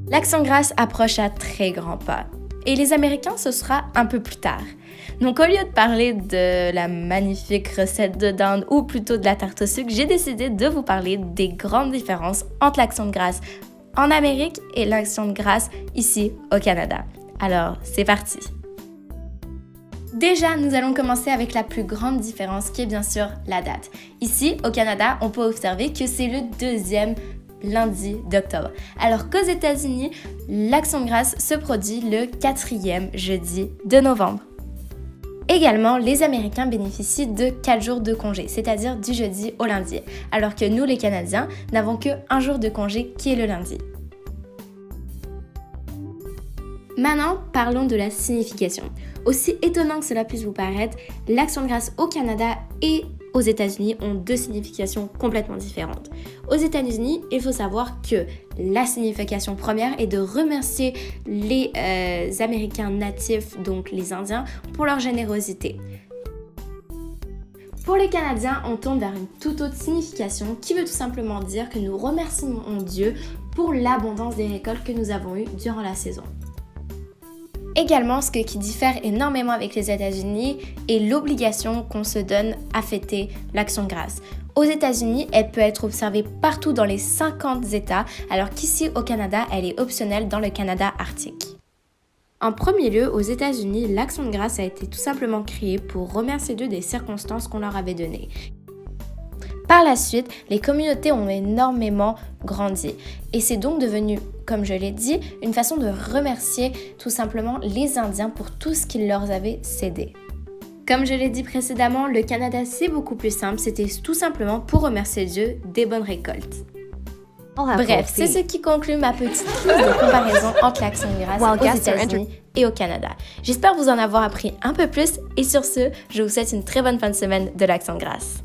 L'Action de grâce approche à très grands pas. Et les Américains, ce sera un peu plus tard. Donc au lieu de parler de la magnifique recette de dinde ou plutôt de la tarte au sucre, j'ai décidé de vous parler des grandes différences entre l'Action de grâce en Amérique et l'Action de grâce ici au Canada. Alors, c'est parti! Déjà, nous allons commencer avec la plus grande différence qui est bien sûr la date. Ici, au Canada, on peut observer que c'est le 2e lundi d'octobre, alors qu'aux États-Unis, l'Action de grâce se produit le 4e jeudi de novembre. Également, les Américains bénéficient de 4 jours de congé, c'est-à-dire du jeudi au lundi, alors que nous, les Canadiens, n'avons que 1 jour de congé qui est le lundi. Maintenant, parlons de la signification. Aussi étonnant que cela puisse vous paraître, l'Action de grâce au Canada et aux États-Unis ont 2 significations complètement différentes. Aux États-Unis, il faut savoir que la signification première est de remercier les Américains natifs, donc les Indiens, pour leur générosité. Pour les Canadiens, on tourne vers une toute autre signification qui veut tout simplement dire que nous remercions Dieu pour l'abondance des récoltes que nous avons eues durant la saison. Également, ce qui diffère énormément avec les États-Unis est l'obligation qu'on se donne à fêter l'Action de grâce. Aux États-Unis, elle peut être observée partout dans les 50 États, alors qu'ici au Canada, elle est optionnelle dans le Canada arctique. En premier lieu, aux États-Unis, l'Action de grâce a été tout simplement créée pour remercier Dieu des circonstances qu'on leur avait données. Par la suite, les communautés ont énormément grandi et c'est donc devenu, comme je l'ai dit, une façon de remercier tout simplement les Indiens pour tout ce qu'ils leur avaient cédé. Comme je l'ai dit précédemment, le Canada c'est beaucoup plus simple, c'était tout simplement pour remercier Dieu des bonnes récoltes. Bref, c'est ce qui conclut ma petite liste de comparaison entre l'Action de grâce aux États-Unis et au Canada. J'espère vous en avoir appris un peu plus et sur ce, je vous souhaite une très bonne fin de semaine de l'Action de grâce.